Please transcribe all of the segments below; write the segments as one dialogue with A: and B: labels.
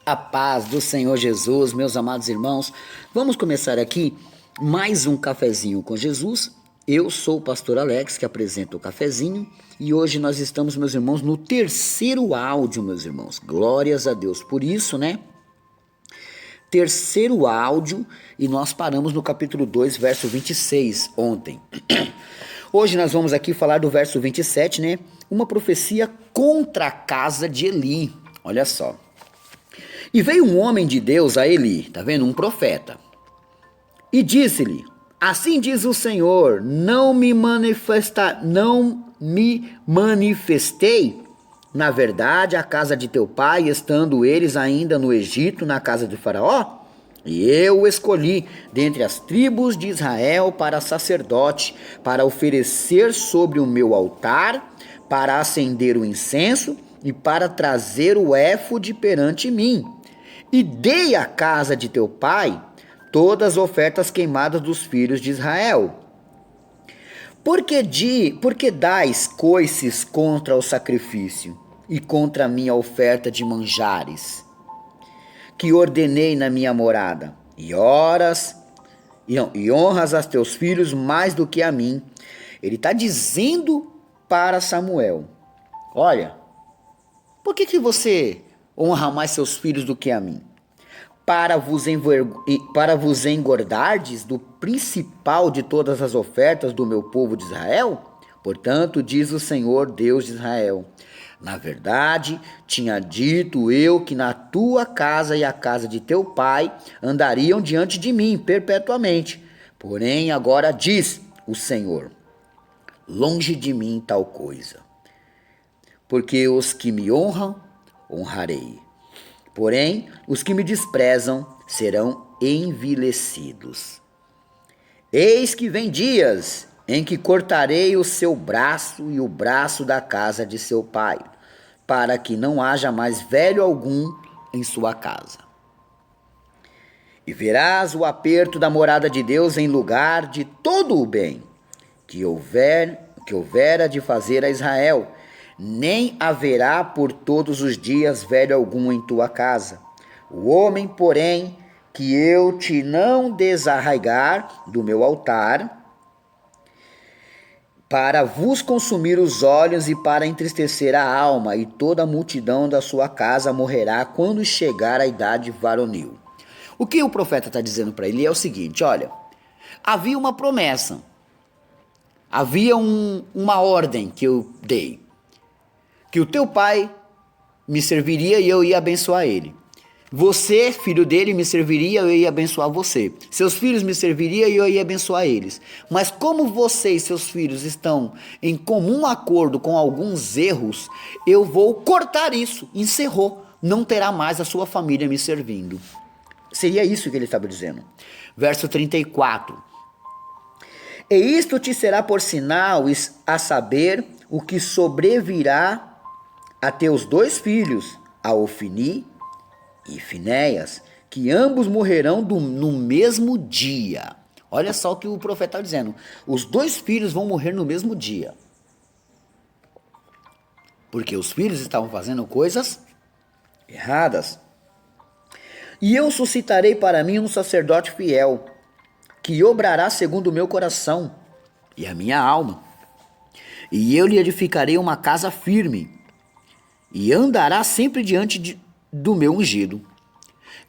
A: A paz do Senhor Jesus, meus amados irmãos. Vamos começar aqui mais um cafezinho com Jesus. Eu sou o pastor Alex, que apresenta o cafezinho, e hoje nós estamos, meus irmãos, no terceiro áudio, meus irmãos. Glórias a Deus por isso, né? Terceiro áudio, e nós paramos no capítulo 2, verso 26, ontem. Hoje nós vamos aqui falar do verso 27, né? Uma profecia contra a casa de Eli. Olha só. E veio um homem de Deus a Eli, tá vendo? Um profeta. E disse-lhe: assim diz o Senhor, não me manifestei, na verdade, a casa de teu pai, estando eles ainda no Egito, na casa de Faraó? E eu o escolhi dentre as tribos de Israel para sacerdote, para oferecer sobre o meu altar, para acender o incenso e para trazer o éfode perante mim. E dei à casa de teu pai todas as ofertas queimadas dos filhos de Israel. Porque dais coices contra o sacrifício e contra a minha oferta de manjares, que ordenei na minha morada, e honras a teus filhos mais do que a mim. Ele está dizendo para Samuel: olha, por que você honra mais seus filhos do que a mim? Para vos engordardes do principal de todas as ofertas do meu povo de Israel? Portanto, diz o Senhor Deus de Israel: na verdade, tinha dito eu que na tua casa e a casa de teu pai andariam diante de mim perpetuamente. Porém, agora diz o Senhor: longe de mim tal coisa. Porque os que me honram, honrarei. Porém, os que me desprezam serão envilecidos. Eis que vem dias em que cortarei o seu braço e o braço da casa de seu pai, para que não haja mais velho algum em sua casa. E verás o aperto da morada de Deus em lugar de todo o bem que houvera de fazer a Israel. Nem haverá por todos os dias velho algum em tua casa. O homem, porém, que eu te não desarraigar do meu altar, para vos consumir os olhos e para entristecer a alma, e toda a multidão da sua casa morrerá quando chegar a idade varonil. O que o profeta está dizendo para ele é o seguinte: olha, havia uma promessa, havia uma ordem que eu dei, que o teu pai me serviria e eu ia abençoar ele. Você, filho dele, me serviria e eu ia abençoar você. Seus filhos me serviriam e eu ia abençoar eles. Mas como você e seus filhos estão em comum acordo com alguns erros, eu vou cortar isso. Encerrou. Não terá mais a sua família me servindo. Seria isso que ele estava dizendo. Verso 34. E isto te será por sinal, a saber, o que sobrevirá a teus dois filhos, a Ofni e Finéias, que ambos morrerão no mesmo dia. Olha só o que o profeta está dizendo. Os dois filhos vão morrer no mesmo dia. Porque os filhos estavam fazendo coisas erradas. E eu suscitarei para mim um sacerdote fiel, que obrará segundo o meu coração e a minha alma. E eu lhe edificarei uma casa firme, e andará sempre diante do meu ungido.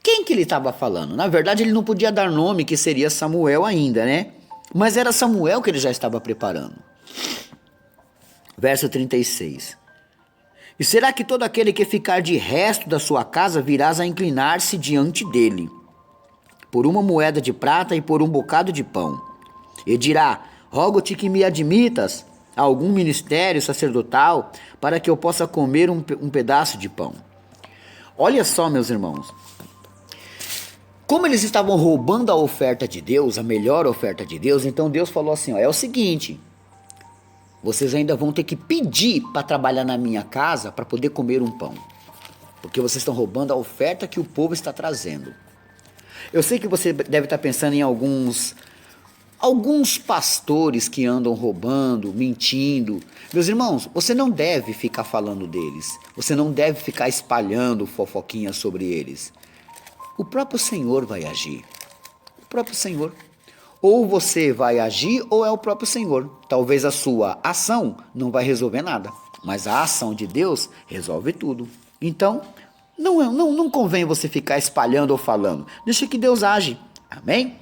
A: Quem que ele estava falando? Na verdade, ele não podia dar nome, que seria Samuel ainda, né? Mas era Samuel que ele já estava preparando. Verso 36. E será que todo aquele que ficar de resto da sua casa virás a inclinar-se diante dele, por uma moeda de prata e por um bocado de pão, e dirá: rogo-te que me admitas a algum ministério sacerdotal, para que eu possa comer um pedaço de pão. Olha só, meus irmãos, como eles estavam roubando a oferta de Deus, a melhor oferta de Deus, então Deus falou assim: ó, é o seguinte, vocês ainda vão ter que pedir para trabalhar na minha casa para poder comer um pão, porque vocês estão roubando a oferta que o povo está trazendo. Eu sei que você deve estar pensando em alguns Alguns pastores que andam roubando, mentindo. Meus irmãos, você não deve ficar falando deles. Você não deve ficar espalhando fofoquinhas sobre eles. O próprio Senhor vai agir. O próprio Senhor. Ou você vai agir ou é o próprio Senhor. Talvez a sua ação não vai resolver nada, mas a ação de Deus resolve tudo. Então, não convém você ficar espalhando ou falando. Deixa que Deus age. Amém?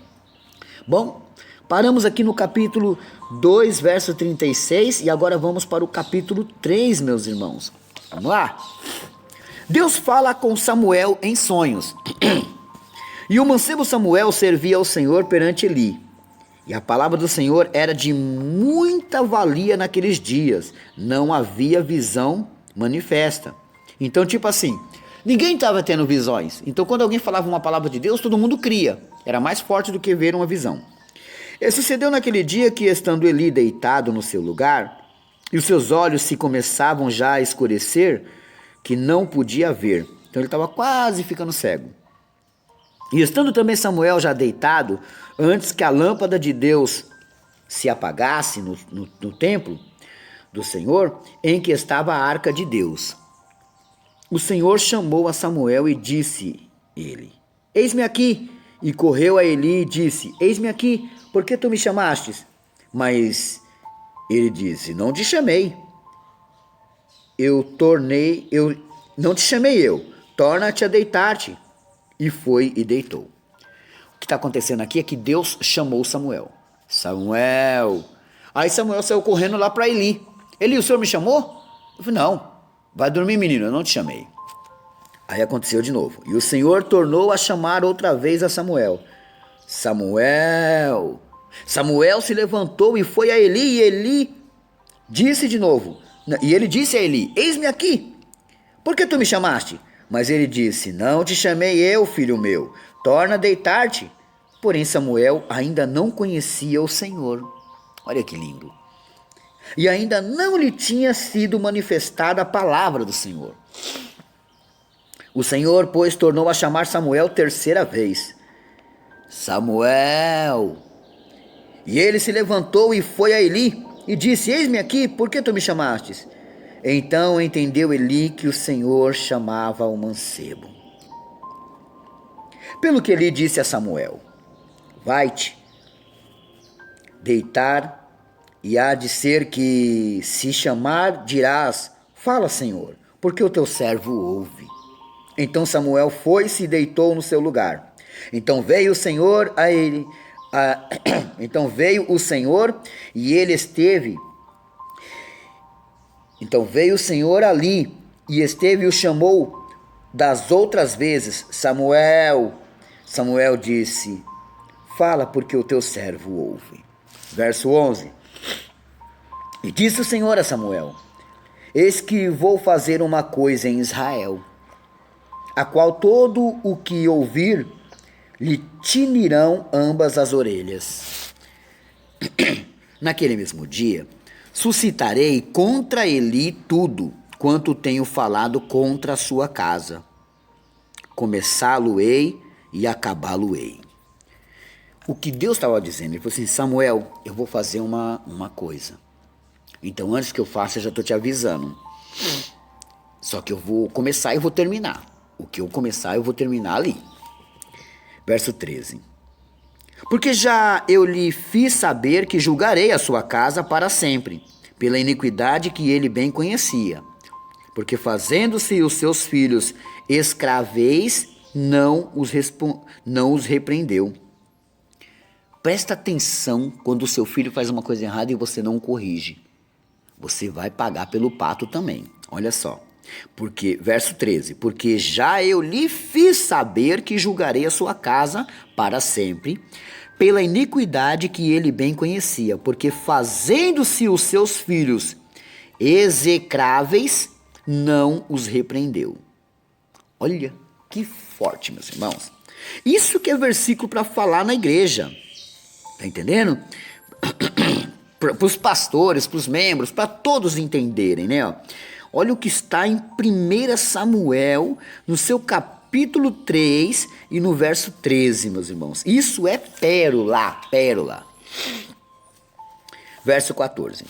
A: Bom, paramos aqui no capítulo 2, verso 36, e agora vamos para o capítulo 3, meus irmãos. Vamos lá? Deus fala com Samuel em sonhos. E o mancebo Samuel servia ao Senhor perante Eli. E a palavra do Senhor era de muita valia naqueles dias. Não havia visão manifesta. Então, tipo assim, ninguém estava tendo visões. Então, quando alguém falava uma palavra de Deus, todo mundo cria. Era mais forte do que ver uma visão. E sucedeu naquele dia que, estando Eli deitado no seu lugar, e os seus olhos se começavam já a escurecer, que não podia ver. Então, ele estava quase ficando cego. E estando também Samuel já deitado, antes que a lâmpada de Deus se apagasse no templo do Senhor, em que estava a arca de Deus, o Senhor chamou a Samuel e disse ele: Eis-me aqui. E correu a Eli e disse: Eis-me aqui, por que tu me chamastes? Mas ele disse: Não te chamei. Não te chamei eu. Torna-te a deitar-te. E foi e deitou. O que está acontecendo aqui é que Deus chamou Samuel. Samuel. Aí Samuel saiu correndo lá para Eli. Eli, o senhor me chamou? Eu falei, não. Vai dormir, menino, eu não te chamei. Aí aconteceu de novo. E o Senhor tornou a chamar outra vez a Samuel. Samuel. Samuel se levantou e foi a Eli. E Eli disse de novo. E ele disse a Eli: Eis-me aqui. Por que tu me chamaste? Mas ele disse: Não te chamei eu, filho meu. Torna a deitar-te. Porém Samuel ainda não conhecia o Senhor. Olha que lindo. E ainda não lhe tinha sido manifestada a palavra do Senhor. O Senhor, pois, tornou a chamar Samuel terceira vez. Samuel. E ele se levantou e foi a Eli e disse: Eis-me aqui, por que tu me chamastes? Então entendeu Eli que o Senhor chamava o mancebo. Pelo que Eli disse a Samuel: Vai-te deitar, e há de ser que, se chamar, dirás: Fala, Senhor, porque o teu servo ouve. Então Samuel foi-se e deitou no seu lugar. Então veio o Senhor a ele. Então veio o Senhor e ele esteve. Então veio o Senhor ali e esteve e o chamou das outras vezes: Samuel. Samuel disse: Fala, porque o teu servo ouve. Verso 11. E disse o Senhor a Samuel: Eis que vou fazer uma coisa em Israel, a qual todo o que ouvir lhe tinirão ambas as orelhas. Naquele mesmo dia, suscitarei contra Eli tudo quanto tenho falado contra a sua casa. Começá-lo-ei e acabá-lo-ei. O que Deus estava dizendo, ele falou assim: Samuel, eu vou fazer uma coisa. Então, antes que eu faça, eu já estou te avisando. Só que eu vou começar e vou terminar. O que eu começar, eu vou terminar ali. Verso 13. Porque já eu lhe fiz saber que julgarei a sua casa para sempre, pela iniquidade que ele bem conhecia. Porque fazendo-se os seus filhos escravéis, não os repreendeu. Presta atenção quando o seu filho faz uma coisa errada e você não o corrige. Você vai pagar pelo pato também. Olha só. Porque, verso 13, porque já eu lhe fiz saber que julgarei a sua casa para sempre, pela iniquidade que ele bem conhecia, porque fazendo-se os seus filhos execráveis, não os repreendeu. Olha que forte, meus irmãos. Isso que é versículo para falar na igreja. Tá entendendo? Para os pastores, para os membros, para todos entenderem, né? Olha o que está em 1 Samuel, no seu capítulo 3 e no verso 13, meus irmãos. Isso é pérola, pérola. Verso 14.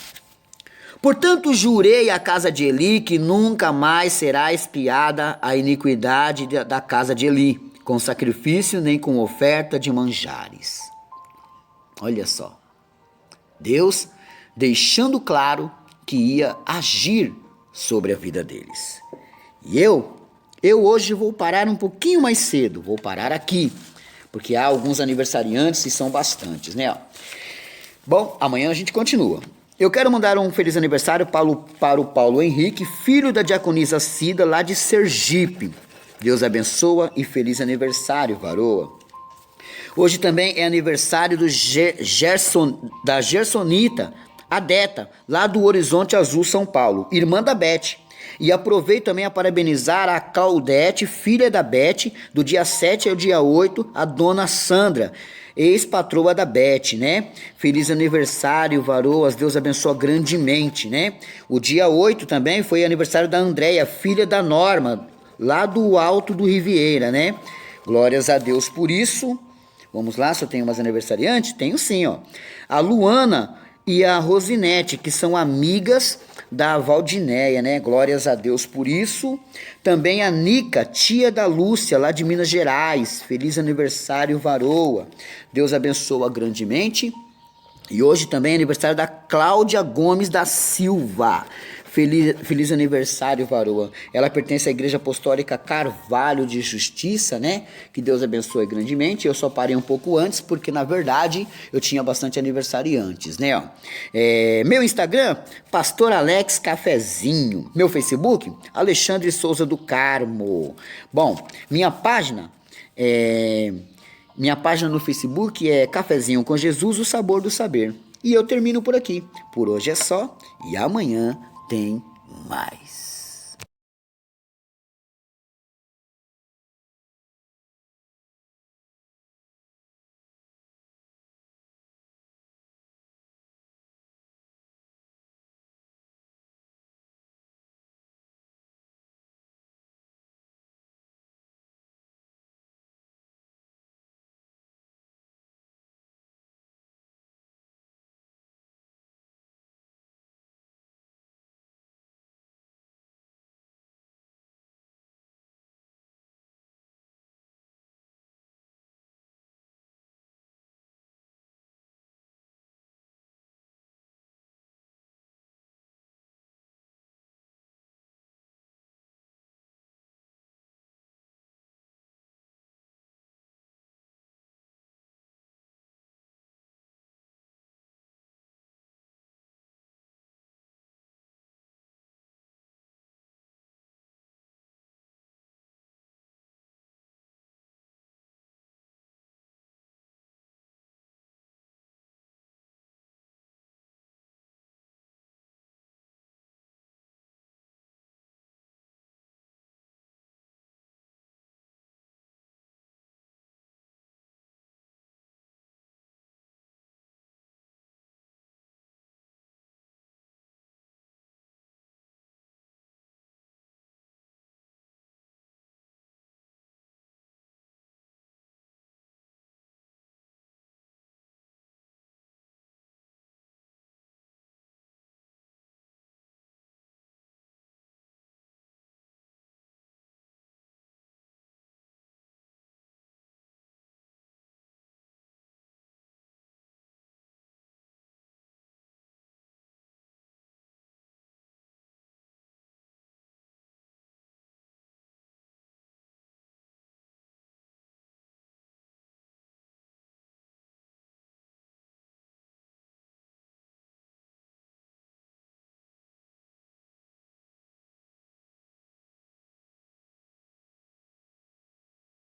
A: Portanto, jurei à casa de Eli que nunca mais será expiada a iniquidade da casa de Eli, com sacrifício nem com oferta de manjares. Olha só. Deus deixando claro que ia agir sobre a vida deles. E eu hoje vou parar um pouquinho mais cedo, vou parar aqui, porque há alguns aniversariantes e são bastantes, né? Bom, amanhã a gente continua. Eu quero mandar um feliz aniversário para o Paulo Henrique, filho da diaconisa Cida, lá de Sergipe. Deus abençoa e feliz aniversário, varoa. Hoje também é aniversário da Gersonita Adeta, lá do Horizonte Azul, São Paulo, irmã da Beth. E aproveito também a parabenizar a Claudete, filha da Beth, do dia 7 ao dia 8, a dona Sandra, ex-patroa da Beth, né? Feliz aniversário, varoas, Deus abençoa grandemente, né? O dia 8 também foi aniversário da Andréia, filha da Norma, lá do Alto do Riviera, né? Glórias a Deus por isso. Vamos lá, se eu tenho umas aniversariantes? Tenho sim, ó. A Luana e a Rosinete, que são amigas da Valdinéia, né? Glórias a Deus por isso. Também a Nica, tia da Lúcia, lá de Minas Gerais. Feliz aniversário, varoa. Deus abençoa grandemente. E hoje também é aniversário da Cláudia Gomes da Silva. Feliz aniversário, varoa. Ela pertence à Igreja Apostólica Carvalho de Justiça, né? Que Deus abençoe grandemente. Eu só parei um pouco antes, porque na verdade eu tinha bastante aniversariantes, né? Meu Instagram, Pastor Alex Cafezinho. Meu Facebook, Alexandre Souza do Carmo. Bom, minha página no Facebook é Cafezinho com Jesus, o sabor do saber. E eu termino por aqui. Por hoje é só e amanhã tem mais.